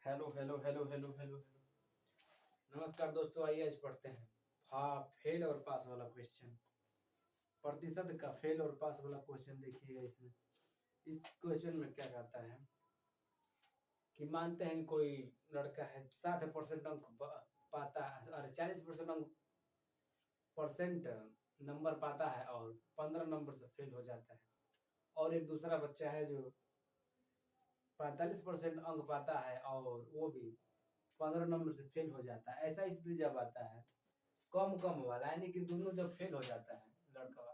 Hello hello hello hello hello hello. नमस्कार दोस्तों, आइए आज पढ़ते हैं फेल और पास वाला क्वेश्चन। प्रतिशत का फेल और पास वाला क्वेश्चन देखिएगा। इसमें इस क्वेश्चन में क्या कहता है कि मानते हैं कोई लड़का है 60% अंक पाता है और 40% अंक परसेंट नंबर पाता है और 15 नंबर से फेल हो जाता है। और एक दूसरा बच्चा है जो 45% अंक पाता है और वो भी 15 नंबर से फेल हो जाता है। ऐसा स्थिति जब आता है कम कम वाला, यानी कि दोनों जब फेल हो जाता है लड़का,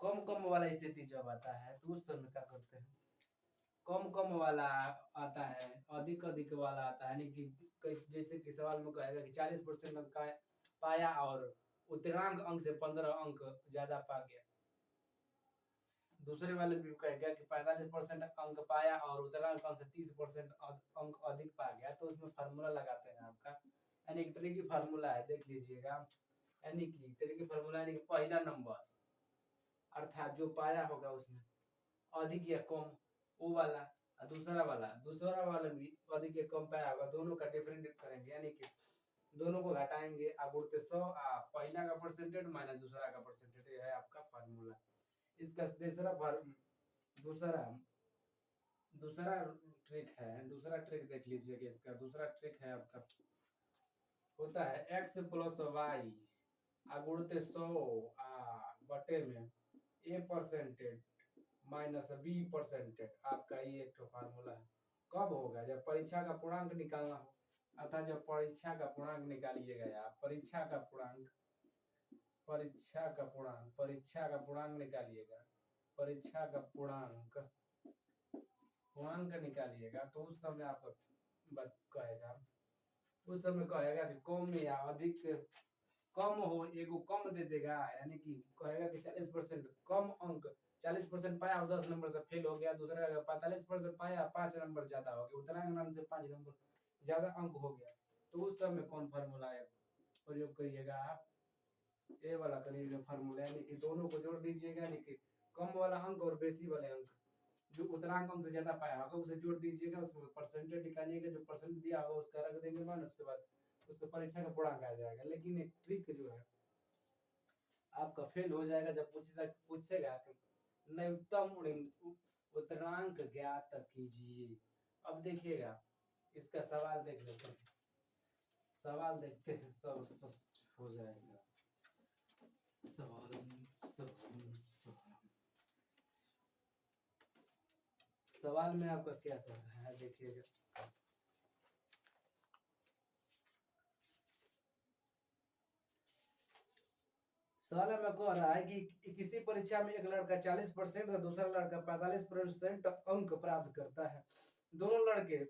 कम कम वाला स्थिति जब आता है तो उस समय क्या करते हैं, कम कम वाला आता है, अधिक अधिक वाला आता है। यानी कि जैसे कि सवाल में कहेगा कि 40% अंक पाया और उत्तीर्णांक अंक से 15 अंक ज्यादा पा गया। दूसरे वाले भी कहेगा कि 45% अंक पाया और उत्तीर्णांक अंक से 30% अंक अधिक पा गया। तो उसमें फार्मूला लगाते हैं आपका, यानी एक तरह की फार्मूला है, देख लीजिएगा। यानी कि तरह की फार्मूला, यानी कि पहला नंबर अर्थात जो पाया होगा उसमें अधिक या कम वो वाला, और दूसरा वाला भी अधिक या कम पाया होगा, दोनों का डिफरेंट करेंगे। यानी कि दोनों को घटाएंगे, गुणते 100 पहला का परसेंटेज माइनस दूसरा का परसेंटेज। ये है आपका फार्मूला। इसका दूसरा दूसरा ट्रिक है, दूसरा ट्रिक देख लीजिएगा। इसका दूसरा ट्रिक है आपका, होता है x प्लस वाई गुणते 100 बटे में a percentage minus b percentage. आपका ये एक फार्मूला है। कब होगा? जब परीक्षा का पूर्णांक निकालना हो, अर्थात जब परीक्षा का पूर्णांक निकालिएगा आप, परीक्षा का पूर्णांक निकालिएगा, परीक्षा का पूर्णांक निकालिएगा, तो उस समय आपको कहेगा, उस समय कहेगा कि कम या अधिक, कम हो एगो कम दे देगा। यानी कि कहेगा कि 40% कम अंक, 40% पाया और 10 नंबर से फेल हो गया। दूसरा 45% पाया 5 नंबर ज्यादा हो गया, उत्तरांक नाम से 5 नंबर ज्यादा अंक हो गया। तो उस समय कौन फार्मूला प्रयोग करिएगा आप? ए वाला करिएगा फार्मूला। यानी कि दोनों को जोड़ दीजिएगा, यानी कि कम वाला अंक और बेसी वाले अंक, जो उत्तरांक अंक से ज्यादा पाया होगा उसे जोड़ दीजिएगा, उसमें परसेंटेज निकालिएगा, जो परसेंट दिया होगा उसका रख देंगे मान, उसके बाद उसका परीक्षा का पूर्णांक आ जाएगा। लेकिन एक ट्रिक जो है आपका फेल हो जाएगा जब पूछेगा कि न्यूनतम उत्तरांक ज्ञात कीजिए। अब देखिएगा, इसका सवाल देख लेते हैं, सवाल देखते हैं, सब स्पष्ट हो जाएगा। सवाल में आपका क्या कर रहा है, देखिएगा। सवाल में कह रहा है कि किसी परीक्षा में एक लड़का 40% और दूसरा लड़का 45% अंक प्राप्त करता है। दोनों लड़के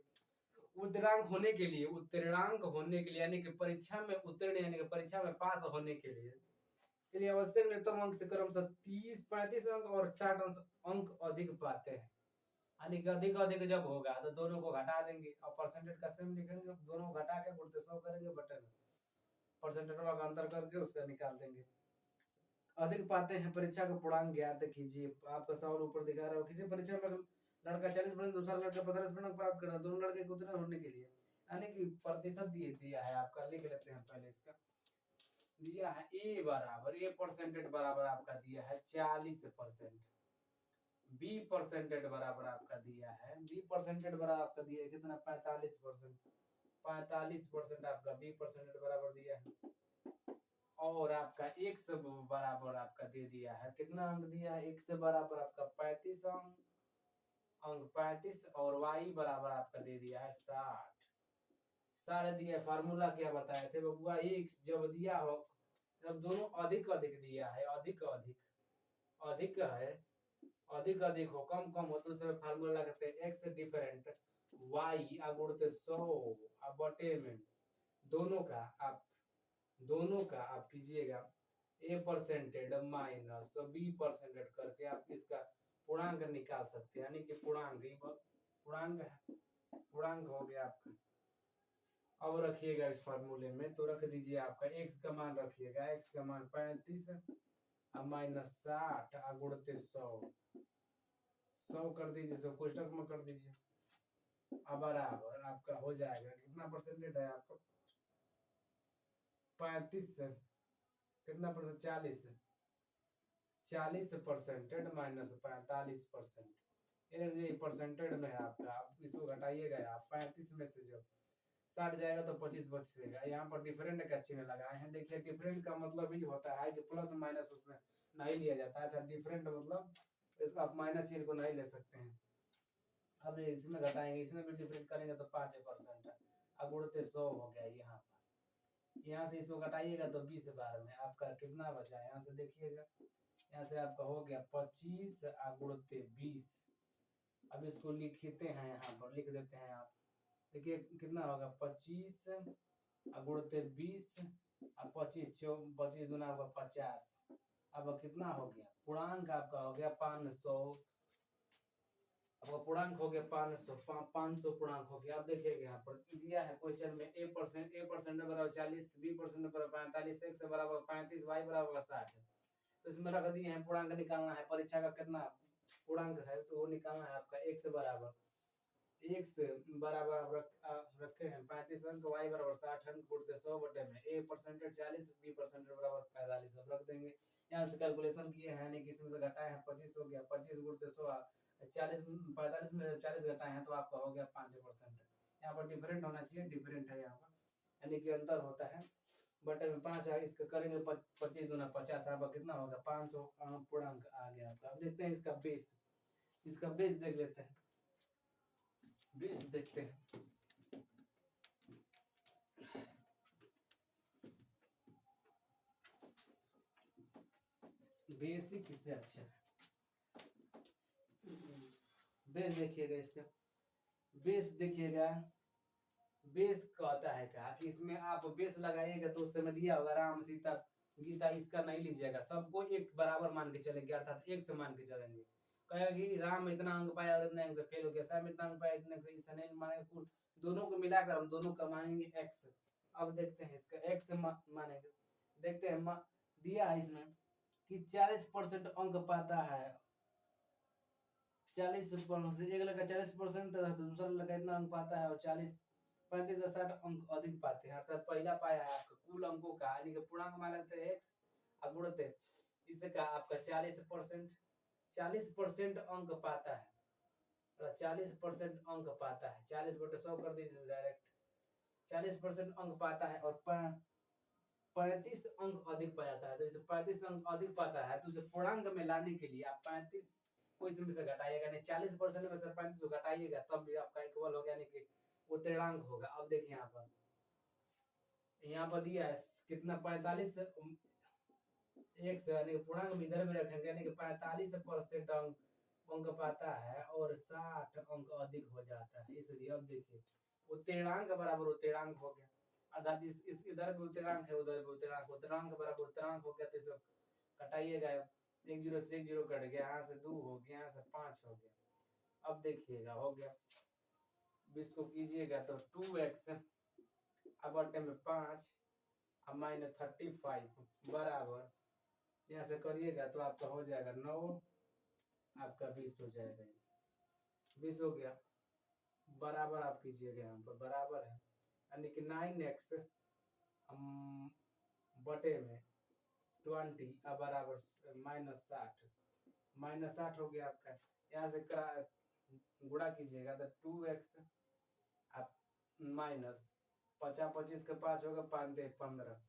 उत्तीर्णांक होने के लिए यानी कि परीक्षा में उत्तीर्ण, यानी कि परीक्षा में पास होने के लिए आवश्यक न्यूनतम अंक से क्रमशः 30, 35 अंक और 60 अंक अधिक पाते हैं। यानी कि अधिक अधिक जब होगा तो दोनों को घटा देंगे और परसेंटेज का सेम लिखेंगे, दोनों को घटा के गुणते 100 करेंगे, बटे में परसेंटेज का अंतर करके उसका निकाल देंगे। अधिक पाते हैं, परीक्षा का पूर्णांक ज्ञात कीजिए। आपका सवाल ऊपर दिखा रहा हो, किसी परीक्षा में लड़का 40%, दूसरा लड़का 45% प्राप्त कर रहा है, दोनों लड़के को उत्तीर्ण होने के लिए, यानी कि प्रतिशत दिया है आपका, लिख लेते हैं पहले। इसका दिया है ए परसेंटेज बराबर आपका दिया है 40%, बी परसेंटेज बराबर आपका दिया है, बी परसेंटेज बराबर आपका दिया है कितना, 45%, 45% आपका बी परसेंटेज बराबर दिया है। और आपका एक से बराबर आपका दे दिया है, कितना अंक दिया है, एक से बराबर आपका 35 अंक 35, और y बराबर आपका दे दिया है 60। सारे दिया। फार्मूला क्या बताए थे बबुआ, एक जब दिया हो तब दोनों अधिक अधिक दिया है, अधिक अधिक अधिक है, अधिक अधिक हो, कम कम हो, तो उसमें फार्मूला लगाते हैं x डिफरेंट y गुणते 100 बटे में दोनों का आप कीजिएगा a percentage minus b percentage करके आप इसका पूर्णांक निकाल सकते हैं। यानी कि पूर्णांक हो गया आपका। अब रखिएगा इस फार्मूले में, तो रख दीजिए आपका x का मान रखिएगा, x का मान 35 माइनस 60 गुणते 100 कर दीजिए, 100 कोष्टक में कर दीजिए। अब बराबर आपका हो जाएगा, कितना परसेंटेज है आपका 35 से कितना परसेंट 40% माइनस 45%, ये परसेंटेज में है आपका। आप इसको घटाइएगा, आप 35 में से जब 60 जाएगा तो 25 बचेगा। यहाँ पर डिफरेंट का चिन्ह लगाए हैं। देखिए डिफरेंट का मतलब ही होता है कि प्लस माइनस उसमें नहीं लिया जाता है, तो डिफरेंट मतलब इसको आप माइनस चिन्ह को नहीं ले सकते हैं। अब इसमें घटाएंगे, इसमें भी डिफरेंट करेंगे तो 5% है। अब उड़ते 100 हो गया यहाँ पर। यहाँ से इसको घटाइएगा तो 20 बार में आपका कितना बचा, यहाँ से देखिएगा, यहाँ से आपका हो गया 25 गुणते 20। अब इसको लिखते हैं, यहाँ पर लिख देते हैं आप। देखिए कितना होगा 25 गुणते 20 और 25 गुना आपका 50। अब कितना हो गया पूर्णांक आपका हो गया 500। अब पूर्णांक हो गया 500 पूर्णांक हो गया। अब देखिएगा यहाँ पर दिया है क्वेश्चन में a परसेंट बराबर 40, b परसेंट बराबर 45, x बराबर 35, y बराबर 60 है। तो इसमें रख दिए हैं, पूर्णांक निकालना है। परीक्षा का कितना पूर्णांक है तो वो निकालना है आपका। x बराबर आप रखे हैं 35 अंक, y बराबर 60 अंक, गुणते 100 बटे में a परसेंटेज 40, b परसेंटेज बराबर 45 अब रख देंगे। यहाँ से कैलकुलेशन किए हैं, नहीं किसी में से घटाए हैं, 25 हो गया, 25 गुणते 100 40 45 में 40 घटाए हैं तो आपका हो गया 5%। यहाँ पर डिफरेंट होना चाहिए, डिफरेंट है यहाँ पर, यानी कि अंतर होता है। बटे में 5 है, इसका करेंगे 25 गुना 50, आपका कितना होगा 500 पूर्णांक आ गया आपका। अब देखते हैं इसका बेस, इसका बेस देख लेते हैं, बेस देखते हैं। बेसिक किससे अच्छा है, बेस देखिएगा इसका। बेस देखिएगा, बेस कहता है क्या कि इसमें आप बेस लगाइएगा तो उस समय दिया होगा राम सीता गीता, इसका नहीं लीजिएगा, सबको एक बराबर मान के चलेंगे, अर्थात एक से मान के चलेंगे। कहेगा कि राम इतना अंक पाया और इतना अंक से फेल हो गया, श्याम इतना अंक पाया इतने अंक से, इससे नहीं मानेंगे, दोनों को मिलाकर हम दोनों का मानेंगे एक्स। अब देखते हैं इसका एक्स मानेंगे। देखते हैं दिया है इसमें कि 40% अंक पाता है, 40% से एक लड़का 40% तो दूसरा लड़का इतना अंक पाता है और 40 35 से 60 अंक अधिक पाते हैं, अर्थात पहला पाया है आपका कुल अंकों का, यानी कि पूर्णांक मान लेते हैं एक्स और गुणते इसका आपका 40% अंक पाता है, 40% अंक पाता है, 40 बटे 100 कर दीजिए डायरेक्ट। 40% अंक पाता है और 35 अंक अधिक पाता है, तो इसे 35 अंक अधिक पाता है तो उसे पूर्णांक में लाने के लिए आप 35 को इसमें से घटाइएगा, नहीं 40% में से 35 को घटाइएगा तब भी आपका इक्वल हो गया, यानी कि वो पूर्णांक होगा। अब देखिए यहाँ पर दिया है कितना 45 एक से, यानी पूर्णांक में इधर में रखेंगे, यानी कि 45% अंक पाता है और 60 अंक अधिक हो जाता है, इसलिए अब देखिए उत्तीर्णांक बराबर उत्तीर्णांक हो गया, अर्थात इस इधर भी उत्तीर्णांक है, उधर भी उत्तीर्णांक, उत्तीर्णांक बराबर उत्तीर्णांक हो गया, तो इसको घटाइएगा, 1 0 से 1 0 कट गया, यहाँ से 2 हो गया, यहाँ से 5 हो गया। अब देखिएगा हो गया, इसको कीजिएगा तो 2x अब बटे में 5 अब माइनस 35 बराबर, यहाँ से करिएगा तो आपका हो जाएगा 9 आपका 20 हो जाएगा, 20 हो गया बराबर आप कीजिएगा, यहाँ पर बराबर है, यानी कि 9x बटे में 20 अब बराबर -60 हो गया आपका। यहाँ से गुणा कीजिएगा तो 2x आप माइनस 50 25 का 5 होगा, 5 15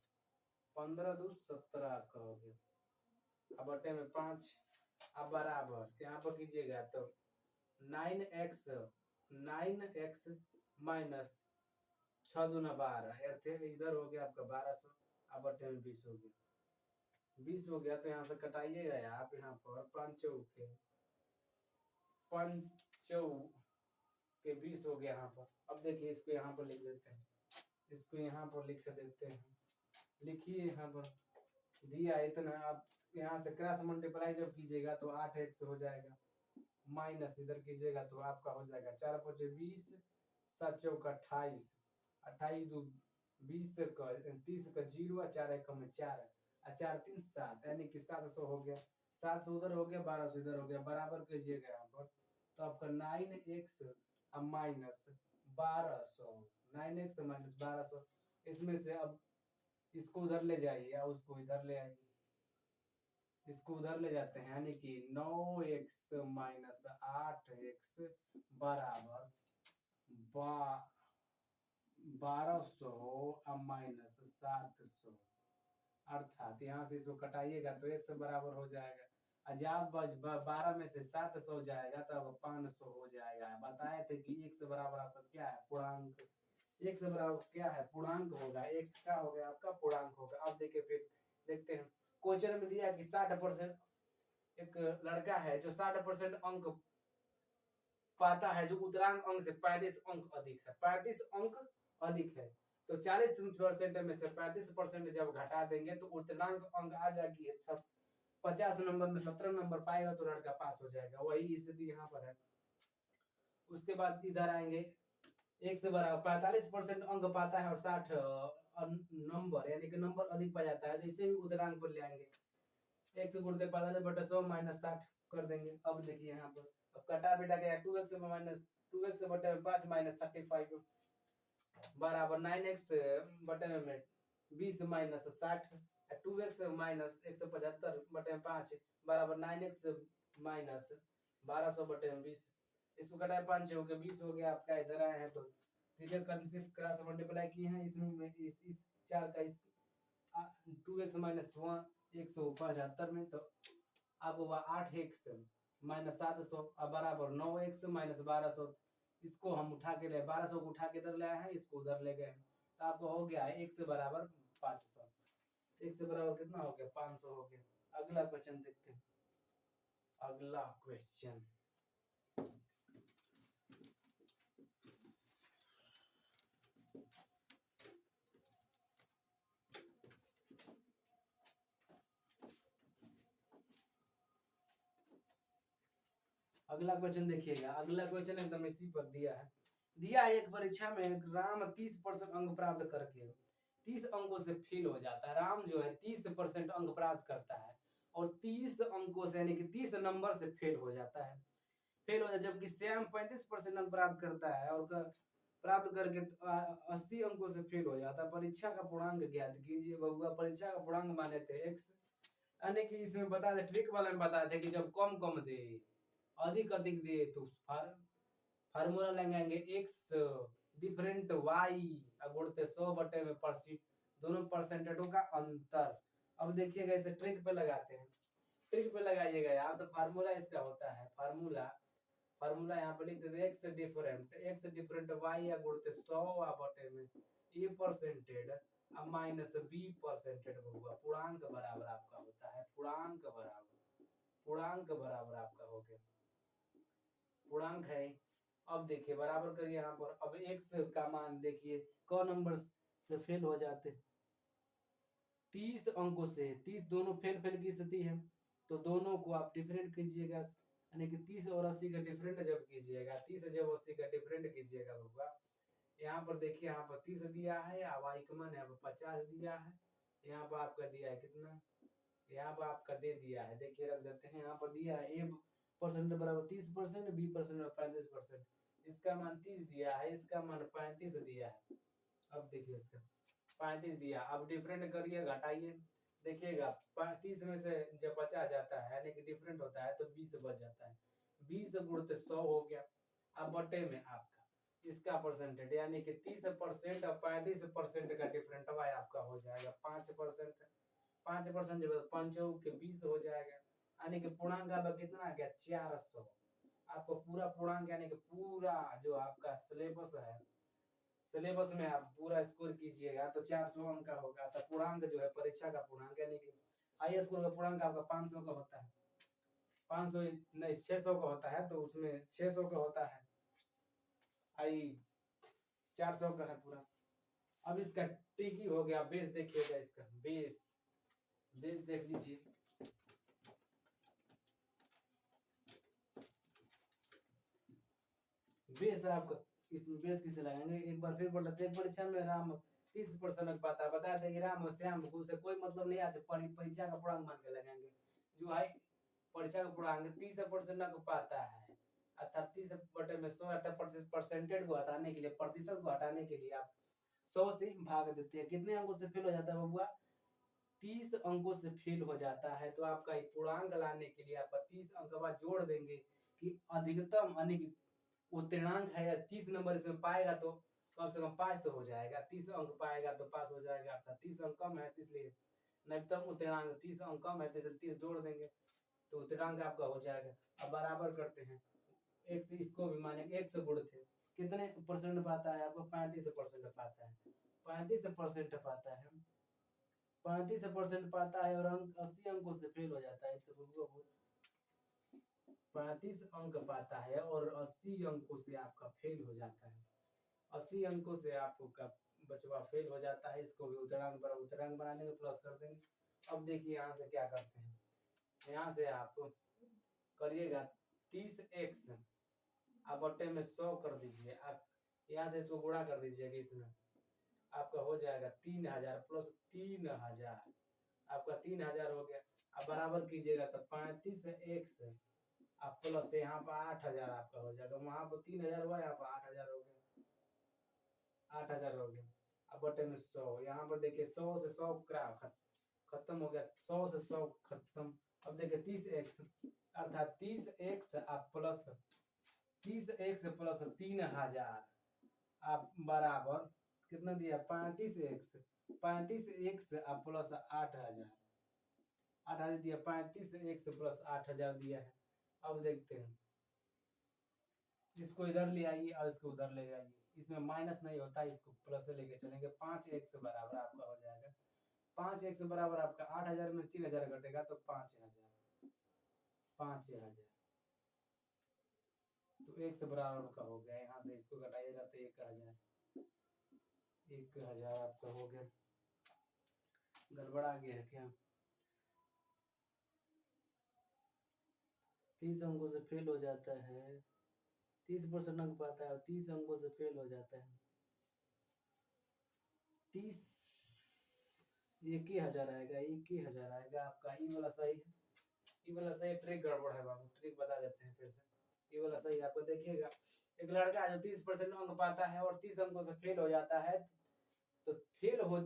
15 2 17 आपका हो गया, अब बटे में 5 अब बराबर यहाँ पर कीजिएगा तो 9x माइनस 6 दूना 12 इधर हो गया आपका 1200, अब बटे में 20 हो गया, 20 हो गया तो यहाँ से कटाइएगा आप, यहाँ पर 5 चौके 20 हो गया यहाँ पर। अब देखिए इसको यहाँ पर लिख देते हैं, इसको यहाँ पर लिख देते हैं, लिखिए यहाँ पर दिया इतना, आप यहाँ से क्रॉस मल्टीप्लाई जब कीजिएगा तो 8x हो जाएगा, माइनस इधर कीजिएगा तो आपका हो जाएगा 4 5 20 7 चौक 28 28 2 20 का 30 का 0 4 1 में 4 4 3 7, यानी कि 700 हो गया, 700 उधर हो गया, 1200 इधर हो गया, बराबर कीजिएगा यहाँ पर तो आपका 9x अब माइनस 1200, 9x माइनस 1200, इसमें से अब इसको उधर ले जाइए या उसको इधर ले आइए, इसको उधर ले जाते हैं, यानी कि 9x माइनस 8x बराबर 1200 अब माइनस 700, अर्थात यहाँ से इसको कटाइएगा तो x बराबर हो जाएगा, जब 12 में से 700 जाएगा तब 500 हो जाएगा। बताए थे कि x बराबर आपका क्या है, पूर्णांक। x बराबर क्या है, पूर्णांक होगा, x का हो गया आपका पूर्णांक होगा। अब देखिए फिर देखते हैं, क्वेश्चन में दिया कि 60%, एक लड़का है जो 60% अंक पाता है, जो उत्तरांक अंक से 35 अंक अधिक है, 35 अंक अधिक है, तो 40% में से 35% जब घटा देंगे तो उत्तरांक अंक आ जाएगी 50 नंबर में 17 नंबर पाएगा तो लड़का पास हो जाएगा। वही स्थिति यहाँ पर है। उसके बाद इधर आएंगे, एक से बराबर 45% अंक पाता है और 60 नंबर यानी कि नंबर अधिक पा जाता है, तो इसे भी उत्तरांक पर ले आएंगे। एक से गुणते 45/100 माइनस 60 कर देंगे। अब देखिए यहाँ पर अब कटा बेटा गया 2x माइनस 2x बटे 5 माइनस 35 बराबर 9x बटे में 20 माइनस 60, 2x माइनस 175 बटे 5 बराबर 9x माइनस 1200 बटे 20, इसको कटा 5 हो गया 20 हो गया आपका। इधर आए हैं तो इधर कंसेप्ट क्रॉस मल्टीप्लाई किए हैं, इसमें इस 4 का इस 2x माइनस 175 में, तो अब हुआ 8x माइनस 700 बराबर 9x माइनस 1200, इसको हम उठा के ले 1200 को उठा के इधर ले आए हैं, इसको उधर ले गए, तो आपको हो गया x बराबर 500, x बराबर कितना हो गया 500 हो गया। अगला क्वेश्चन देखते हैं, अगला क्वेश्चन अगला क्वेश्चन देखिएगा। अगला क्वेश्चन एकदम इसी पर दिया है एक परीक्षा में राम 30% अंक प्राप्त करके 30 अंकों से फेल हो जाता है। राम जो है 30% अंक प्राप्त करता है और 30 अंकों से यानी कि 30 नंबर से फेल हो जाता है, जबकि श्याम 35% अंक प्राप्त करता है और प्राप्त करके 80 अंकों से फेल हो जाता है। परीक्षा का पूर्णांक ज्ञात कीजिए। बबुआ परीक्षा का पूर्णांक माने थे x, यानी कि इसमें बता दे, ट्रिक वाले में बता दे कि जब कम कम दे अधिक अधिक दे तो फार्मूला लगाएंगे x डिफरेंट y गुणते 100 बटे में परसेंट, दोनों परसेंटेजों का अंतर। अब देखिएगा इसे ट्रिक पे लगाते हैं, ट्रिक पे लगाइएगा यार, तो फार्मूला इसका होता है, फार्मूला यहाँ पे लिख देते x डिफरेंट y गुणते 100 बटे में a परसेंटेज अब माइनस b परसेंटेज होगा। पूर्णांक बराबर आपका होता है, पूर्णांक बराबर आपका हो गया, पूर्णांक है। अब देखिए बराबर करिए यहाँ पर, अब x का मान देखिए क नंबर से फेल हो जाते 30 अंकों से, 30 दोनों फेल की स्थिति है, तो दोनों को आप डिफरेंट कीजिएगा, यानी कि 30 और 80 का डिफरेंट जब कीजिएगा, 30 जब 80 का डिफरेंट कीजिएगा बबुआ, यहाँ पर देखिए यहाँ पर 30 दिया है, अब y का मान यहाँ पर 50 दिया है, यहाँ पर आपका दिया है कितना, यहाँ पर आपका दे दिया है, देखिए रख देते हैं, यहाँ पर दिया है a परसेंट बराबर 30%, b परसेंट 35%, इसका मान 30 दिया है, इसका मान 35 दिया है। अब देखिए इसका 35 दिया, अब डिफरेंट करिए घटाइए, देखिएगा 30 में से जब 50 जाता है यानी कि डिफरेंट होता है तो 20 बच जाता है, 20 गुणित 100 हो गया। अब बटे में आपका इसका परसेंटेज यानी कि 30% और 35% का डिफरेंट आपका हो जाएगा 5%, 5% जब 5 के 20 हो जाएगा, यानी कि पूर्णांक आपका कितना आ गया 400। आपको पूरा पूर्णांक यानी कि पूरा जो आपका सिलेबस है, सिलेबस में आप पूरा स्कोर कीजिएगा तो 400 अंक का होगा। तो पूर्णांक जो है परीक्षा का पूर्णांक यानी कि हाई स्कूल का पूर्णांक आपका 500 का होता है, 500 नहीं 600 का होता है, तो उसमें 600 का होता है, आई 400 का है पूरा। अब इसका टिकी हो गया, बेस देखिएगा, इसका बेस देख लीजिए, बेस आपका, इसमें बेस किसे लगाएंगे, एक बार फिर बोल रहे परीक्षा में राम 30% पाता है, बता देंगे राम और श्याम को से कोई मतलब नहीं, आज परीक्षा का पूर्णांक मान के लगाएंगे। जो है परीक्षा का पूर्णांक 30% पाता है 38 बटे में 100 आता है। परसेंटेज को हटाने के लिए, प्रतिशत को हटाने के लिए आप 100 से भाग देते हैं। कितने अंकों से फेल हो जाता है बबुआ? 30 अंकों से फेल हो जाता है। तो आपका एक पूर्णांक लाने के लिए आपका 30 अंक बाद जोड़ देंगे कि अधिकतम यानी कि उत्तीर्णांक है या 30 नंबर इसमें पाएगा तो कम से कम 5 तो हो जाएगा। 30 अंक पाएगा तो पास हो जाएगा आपका। 30 अंक कम है इसलिए न्यूनतम उत्तीर्णांक 30 अंक कम है तो 30 जोड़ देंगे तो उत्तीर्णांक आपका हो जाएगा। अब बराबर करते हैं, एक से इसको भी मानेंगे, एक से गुणते कितने परसेंट पाता है आपको? 35% पाता है। 35% पाता है, 35% पाता है और अंक 80 अंकों से फेल हो जाता है। तो 35 अंक पाता है और 80 अंकों से आपका फेल हो जाता है। 80 अंकों से आपका बचवा फेल हो जाता है। इसको भी उत्तरांक बना देंगे, प्लस कर देंगे। अब देखिए यहाँ से क्या करते हैं, यहाँ से आप करिएगा 30x आप बट्टे में 100 कर दीजिए। आप यहाँ से इसको गुणा कर दीजिएगा, इसमें आपका हो जाएगा 3000 प्लस 3000, आपका 3000 हो गया। अब बराबर कीजिएगा तो 35x आप प्लस यहाँ पर 8000 आपका हो जाएगा। वहां पर 3000 हुआ, यहाँ पर 8000 हो गया, 8000 हो गया। अब बटे में 100, यहाँ पर देखिए 100 से 100 खत्म हो गया, 100 से 100 खत्म। अब देखिए 30x अर्थात 30x आप प्लस 30x प्लस 3000 आप बराबर कितना दिया? 35x, 35x आप प्लस 8000, 8000 दिया, 35x प्लस 8000 दिया है। अब देखते हैं, इसको इधर ले आइए और इसको उधर ले जाइए, इसमें माइनस नहीं होता, इसको प्लस से लेके चलेंगे। 5x बराबर आपका हो जाएगा, 5x बराबर आपका 8000 में 3000 घटेगा तो 5000, 5000 तो x बराबर का हो गया। यहाँ से इसको घटाइएगा तो 1000, 1000 आपका हो गया। गड़बड़ा गया है क्या? 30 अंकों से फेल हो जाता है, 30% अंक पाता है और 30 अंकों से फेल हो जाता है। 30 1000 आएगा, 1000 आएगा आपका। ई वाला सही है, ई वाला सही। ट्रिक गड़बड़ है बाबू, ट्रिक बता देते हैं फिर से। ई वाला सही आपको देखिएगा, एक लड़का जो 30% अंक पाता है और 30 अंकों से फेल हो जाता है तो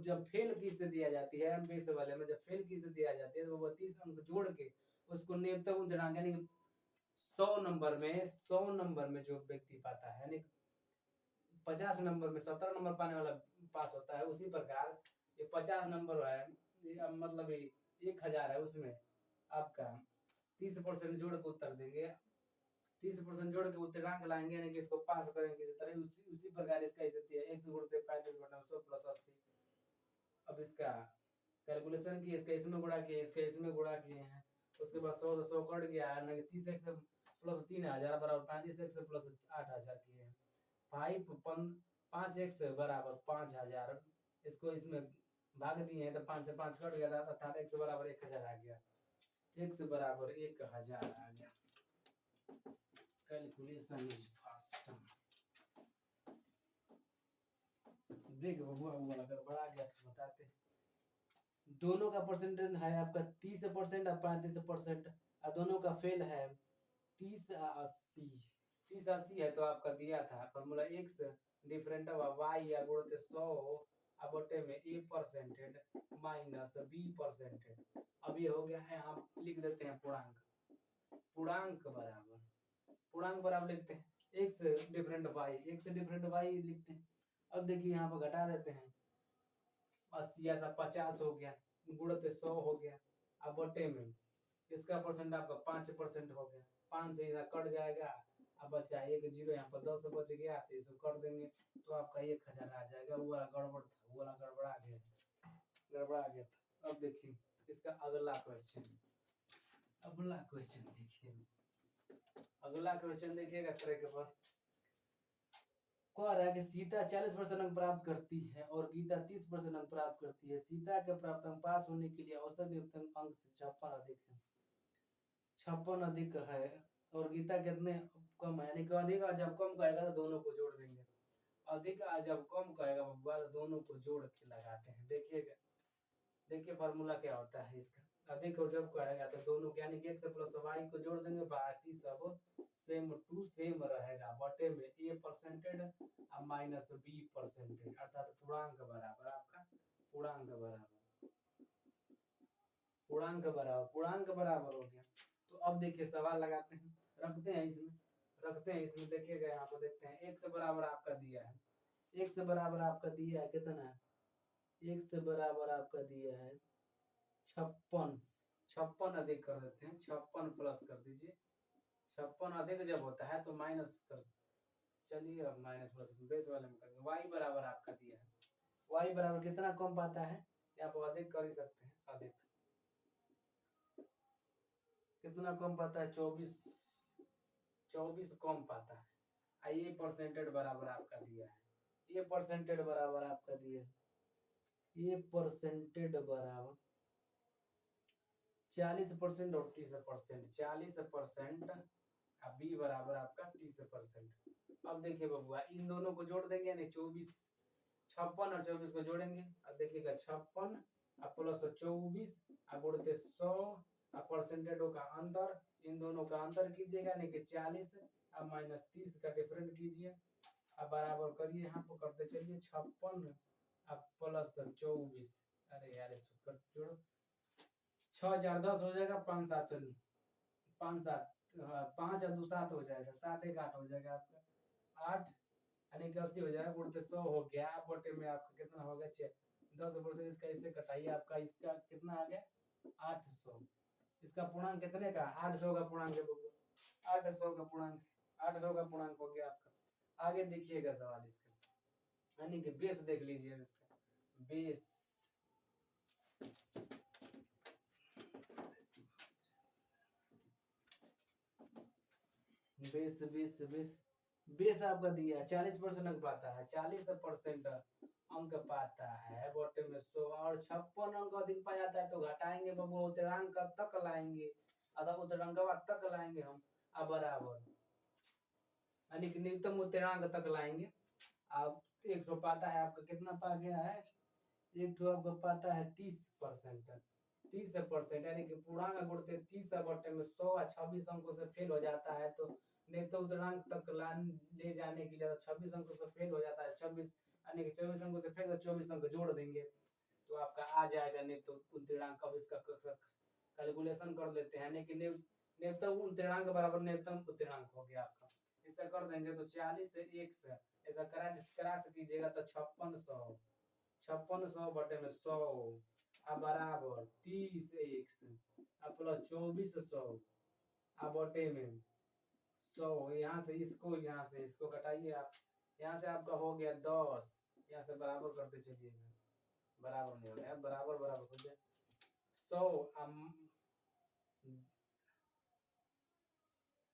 जब फेल की स्थिति आ जाती है एमपीएस वाले में, जब फेल की स्थिति आ जाती है तो वो 30 अंक जोड़ के उसको न्यूनतम उत्तीर्णांक यानी 100 नंबर में जो व्यक्ति पाता है यानी 50 नंबर में 17 नंबर पाने वाला पास होता है, उसी प्रकार ये 50 नंबर है, मतलब 1000 है, उसमें आपका 30% जोड़ के उत्तर देंगे, 30% जोड़ के उत्तीर्णांक लाएंगे यानी कि इसको पास करेंगे किसी तरह। उसी प्रकार इसका स्थिति है, 1 से गुणते 35 बटा 100 प्लस 80। अब इसका कैलकुलेशन किए, इसका इसमें गुणा किए, इसका इसमें गुणा किए हैं, उसके बाद 100 से 100 कट गया है, 30x प्लस 3000 बराबर 35x प्लस 8000 किए हैं। 5x बराबर 5000, इसको इसमें भाग दिए हैं तो 5 से 5 कट गया था, अर्थात x बराबर 1000 आ गया, x बराबर 1000 आ गया। Calculation is fast. देख बबुआ वाला गड़बड़ा गया तो बताते। दोनों का परसेंटेज है आपका 30% और 35% और दोनों का फेल है 30 80, 30 80 है। तो आपका दिया था फॉर्मूला x डिफरेंट y या गुणित 100 बटे में a percentage minus b percentage. अब ये हो गया है, हम लिख देते हैं पूर्णांक, पूर्णांक बराबर लिखते हैं x डिफरेंट y लिखते हैं। अब देखिए यहाँ पर घटा देते हैं, 80 था 50 हो गया, गुणित 100 हो गया, अब बटे में इसका परसेंट आपका 5% हो गया, 5 से इधर कट जाएगा, अब बचा 1 0, यहाँ पर 10 बच गया तो इसको कर देंगे तो आपका 1000 आ जाएगा। वो वाला गड़बड़ था, वो वाला गड़बड़ा गया था। अब देखिए इसका अगला क्वेश्चन देखिए, अगला क्वेश्चन देखिएगा ट्रैक पर। कह रहा है कि सीता 40% अंक प्राप्त करती है और गीता 30% अंक प्राप्त करती है। सीता के प्राप्त अंक पास होने के लिए औसत न्यूनतम अंक से 56 अधिक है, 56 अधिक है और गीता कितने कम है, यानी कि अधिक जब कम कहेगा तो दोनों को जोड़ देंगे, अधिक जब कम कहेगा बब्बा तो दोनों को जोड़ के लगाते हैं। देखिएगा, देखिए फार्मूला क्या होता है इसका। अधिक और जब कहेगा तो दोनों यानी कि x प्लस वाई को जोड़ देंगे, बाकी सब सेम टू सेम रहेगा, बटे में a percentage minus b percentage, अर्थात पूर्णांक बराबर आपका पूर्णांक बराबर हो गया। तो अब देखिए सवाल लगाते हैं, रखते हैं इसमें देखिएगा, यहाँ पर देखते हैं x बराबर आपका दिया है, x बराबर आपका दिया है कितना, x बराबर आपका दिया है 56 अधिक कर देते हैं, 56 प्लस कर दीजिए, 56 अधिक जब होता है तो माइनस कर, चलिए अब माइनस प्लस बेस वाले में करेंगे। y बराबर आपका दिया है, y बराबर कितना कम पाता है, यहाँ पर अधिक कर ही सकते हैं, अधिक कितना कम पाता है, 24 कम पाता है। ये परसेंटेज बराबर आपका दिया है, ये परसेंटेज बराबर आपका दिया है, ये परसेंटेज बराबर 40% और 30%, 40% बी बराबर आपका 30%। अब देखिए बबुआ इन दोनों को जोड़ देंगे, यानी 24, 56 और 24 को जोड़ेंगे, अब देखिएगा 56 प्लस 24 गुणते 100 परसेंटेजों का अंतर, इन दोनों का अंतर कीजिएगा, यानी कि 40 अब माइनस 30 का डिफरेंट कीजिए, अब बराबर करिए, यहाँ पर करते चलिए 56 अब प्लस 24, अरे यार इसको जोड़ो, 6 4 10 हो जाएगा, 5 7 5 और 2 7 हो जाएगा, 7 1 8 हो जाएगा आपका, 8 यानी कि 80 हो जाएगा, गुणते 100 हो गया, बटे में आपका कितना हो गया 6, 10% इसका इससे कटाइए, आपका इसका कितना आ गया 800, इसका पूर्णांक कितने का 800 का पूर्णांक है, 800 का पूर्णांक, 800 का पूर्णांक हो गया आपका। आगे देखिएगा सवाल इसका, यानी कि बेस देख लीजिए इसका, base base base base base आपका दिया 40% अंक पाता है, 40% अंक पाता है, बटे में 100 और 56 अंक अधिक पाया जाता है तो घटाएंगे बबू, उत्तरांक तक लाएंगे, अतः उत्तरांक तक लाएंगे हम, अब बराबर यानी कि न्यूनतम उत्तरांक तक लाएंगे। अब 100 पाता है आपका, कितना पा गया है, एक तो आपका पाता है 30%, 30% यानी कि पूर्णांक गुणते 30 बटे में 100 और 26 अंकों से फेल हो जाता है, तो नेतो उत्तरांक तक ले जाने के लिए 26 अंकों से फेल हो जाता है, 26 यानी कि 24 अंकों से फेल, 24 अंक जोड़ देंगे तो आपका आ जाएगा नेतो उत्तरांक। अब इसका कैलकुलेशन कर लेते हैं, यानी कि न्यूनतम उत्तरांक बराबर न्यूनतम उत्तरांक हो गया आपका, इसका कर देंगे तो 40 से 1 से ऐसा करा से कीजिएगा तो 5600 बटे में 100 अब बराबर 30 x अब प्लस 2400 अब बटे में 100, यहाँ से इसको घटाइए आप, यहाँ से आपका हो गया 10, यहाँ से बराबर करते चलिएगा, बराबर नहीं हो गया, बराबर हो गया 100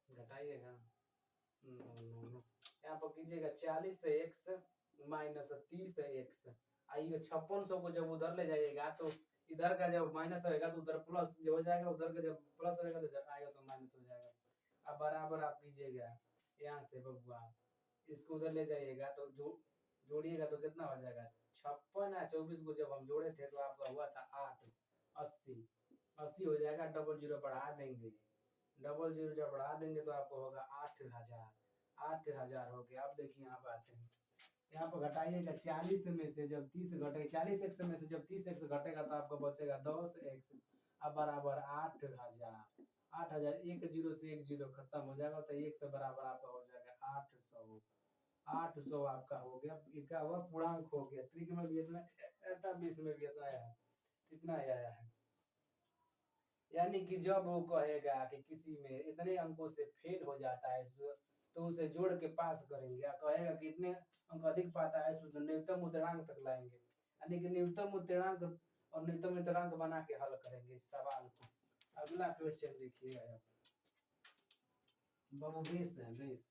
घटाइएगा, यहाँ पर कीजिएगा 40 से x माइनस 30 से x, आइए 5600 को जब उधर ले जाइएगा तो इधर का जब माइनस रहेगा तो उधर प्लस जो हो जाएगा, उधर का जब प्लस रहेगा तो इधर आएगा तो माइनस हो जाएगा। अब बराबर आप कीजिएगा, यहाँ से बबुआ इसको उधर ले जाइएगा तो जोड़िएगा तो कितना हो जाएगा 56 और 24 को जब हम जोड़े थे तो आपका हुआ था 8 80 हो जाएगा, डबल जीरो बढ़ा देंगे, डबल जीरो जब बढ़ा देंगे तो आपको होगा 8000 हो गया। अब देखिए यहाँ पर आते हैं, यहाँ पर घटाइएगा 40 में से जब 30 घटेगा, 40 एक्स में से जब 30 एक्स घटेगा तो आपको बचेगा 10 एक्स, अब बराबर 8000 एक जीरो से एक जीरो खत्म हो जाएगा तो एक से बराबर आपका हो जाएगा 800 आपका हो गया, इसका हुआ पूर्णांक हो गया, ट्रिक में भी इतना आता, बीस में भी इतना आया है, इतना आया है। यानी कि जब वो कहेगा कि किसी में इतने अंकों से फेल हो जाता है तो उसे जोड़ के पास करेंगे, या कहेगा कि इतने अंक अधिक पाता है तो न्यूनतम उत्तरांक तक लाएंगे, यानी कि न्यूनतम उत्तरांक और न्यूनतम उत्तरांक बना के हल करेंगे इस सवाल को। अगला क्वेश्चन देखिएगा, बाबू बेस है बेस,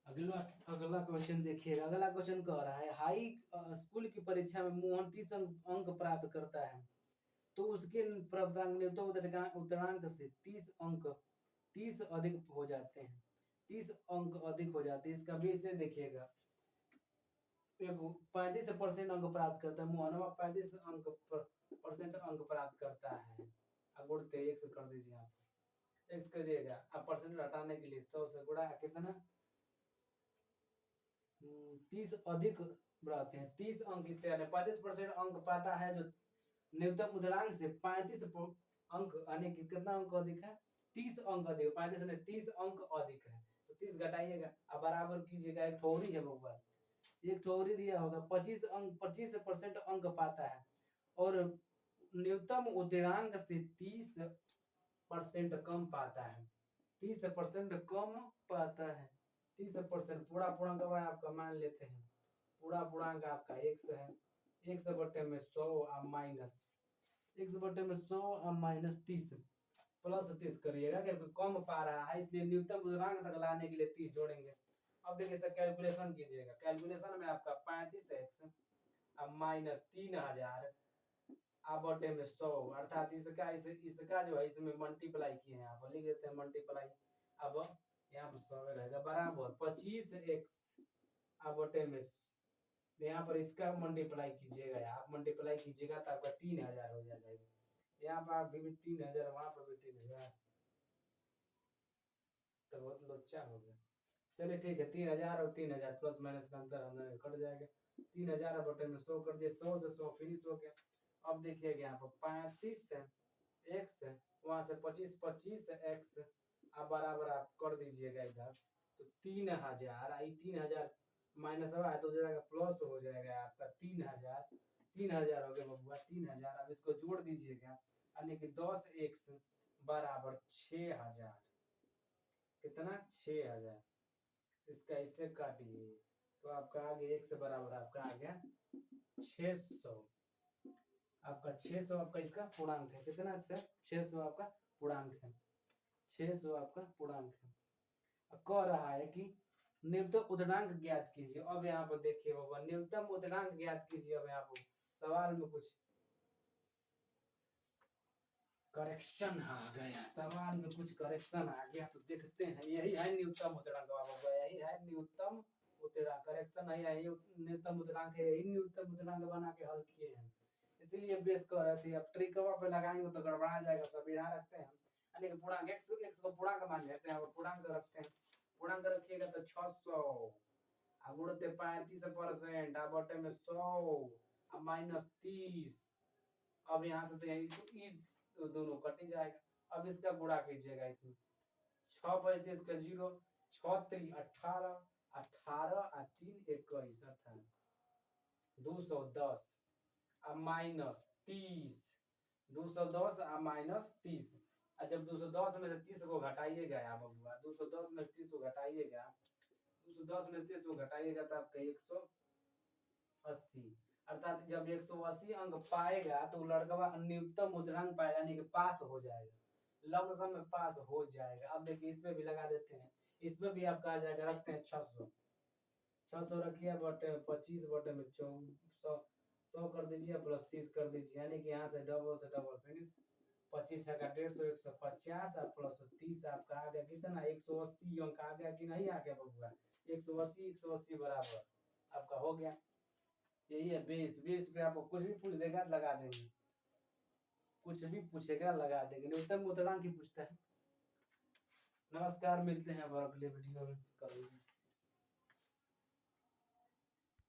अगला क्वेश्चन देखिएगा, अगला क्वेश्चन कह रहा है हाई स्कूल की परीक्षा में मोहन 30 अंक प्राप्त करता है तो उसके प्राप्तांक न्यूनतम उत्तरांक से 30 अधिक हो जाते हैं, 30 अंक अधिक हो जाते हैं, इसका बेस से देखिएगा, एक 35% अंक प्राप्त करता है। मोहनवा 35% अंक प्राप्त करता है। अब गुणते 1 से कर दीजिए आप, x करिएगा। अब परसेंट हटाने के लिए 100 से गुणा कितना 30 अधिक बढ़ाते हैं 30 अंक, इससे यानी 35% अंक पाता है जो न्यूनतम उदरांक से 35 अंक यानी कि कितना अंक अधिक है 30 अंक अधिक, 35 नहीं 30 अंक अधिक है। तो 30 घटाइएगा अब बराबर कीजिएगा, एक ठोरी है बबुआ, एक ठोरी दिया होगा 25% अंक पाता है और न्यूनतम उदरांक से 30% कम पाता है, 30% कम पाता है। 30% पूरा पूर्णांक आपका मान लेते हैं, पूरा पूर्णांक आपका x है, x बटे में 100 अब माइनस x बटे में 100 अब माइनस 30 प्लस 30 करिएगा क्योंकि कम पा रहा है इसलिए न्यूनतम पूर्णांक तक लाने के लिए 30 जोड़ेंगे। अब देखिए सर कैलकुलेशन कीजिएगा, कैलकुलेशन में आपका 35x अब माइनस 3000 अब बटे में 100 अर्थात इसका जो है इसमें मल्टीप्लाई किए हैं, आप लिख देते हैं मल्टीप्लाई। अब यहाँ पर 100 रहेगा बराबर 25x अब बटे में यहाँ पर इसका मल्टीप्लाई कीजिएगा, आप मल्टीप्लाई कीजिएगा तो आपका 3000 हो जाएगा। यहाँ पर आप भी 3000 वहां पर भी 3000 तो बहुत लोचा हो गया। चलिए ठीक है 3000 और 3000 प्लस माइनस का अंतर हमें कट जाएगा। 3000 बटे में 100 कर दिए, 100 से 100 फिनिश हो गया। अब देखिएगा यहाँ पर 35 x वहां से 25 x अब बराबर आप कर दीजिएगा इधर तो 3000 माइनस हुआ है तो हो जाएगा प्लस हो जाएगा आपका 3000 हो गया बबुआ 3000। अब इसको जोड़ दीजिएगा यानी कि 10x बराबर 6000, कितना 6000, इसका इससे काटिए तो आपका आ गया x बराबर आपका आ गया 600, आपका 600 आपका इसका पूर्णांक है, कितना सर 600 आपका पूर्णांक है, 600 आपका पूर्णांक है। अब कह रहा है कि न्यूनतम उदनांक ज्ञात कीजिए। अब यहाँ पर देखिए बाबा न्यूनतम उदनांक ज्ञात कीजिए। अब यहाँ पर सवाल में कुछ करेक्शन आ गया, सवाल में कुछ करेक्शन आ गया तो देखते हैं। यही है न्यूनतम उदनांक बाबा, यही है न्यूनतम उदनांक, करेक्शन है यही न्यूनतम उदनांक है, यही न्यूनतम उदनांक बना के हल किए हैं। इसीलिए बेस कर रहे थे। अब ट्रिकवा पे लगाएंगे तो गड़बड़ा जाएगा, सब यहाँ रखते हैं यानी कि पूर्णांक x को पूर्णांक मान लेते हैं और पूर्णांक रखते हैं, पूर्णांक रखिएगा तो 600 अब गुणते 35% अब बटे में 100 अब माइनस 30। अब यहाँ से तो यही तो दोनों कट ही जाएगा। अब इसका गुणा कीजिएगा इसमें 6 35 का 0 6 3 18 18 और 3 21 अर्थात 210 अब माइनस 30 210 अब माइनस 30। जब 210 में से 30 को घटाइएगा यहाँ बबुआ 210 में 30 को घटाइएगा 210 में 30 को घटाइएगा तो आपका 180 अर्थात जब 180 अंक पाएगा तो लड़का न्यूनतम मुद्रांक पाएगा यानी कि पास हो जाएगा, लमसम में पास हो जाएगा। अब देखिए इसमें भी लगा देते हैं, इसमें भी आपका आ जाएगा, रखते हैं 600 रखिए बटे 25 बटे में 100 कर दीजिए प्लस 30 कर दीजिए यानी कि यहाँ से डबल फिनिश 25 का 150 150 प्लस 30 आपका आ गया कितना 180 अंक आ गया कि नहीं आ गया बबुआ 180 बराबर आपका हो गया। यही है बेस, बेस पे आपको कुछ भी पूछ देगा लगा देंगे, कुछ भी पूछेगा लगा देंगे, न्यूनतम उतरांक ही पूछता है। नमस्कार, मिलते हैं अगले वीडियो में कल।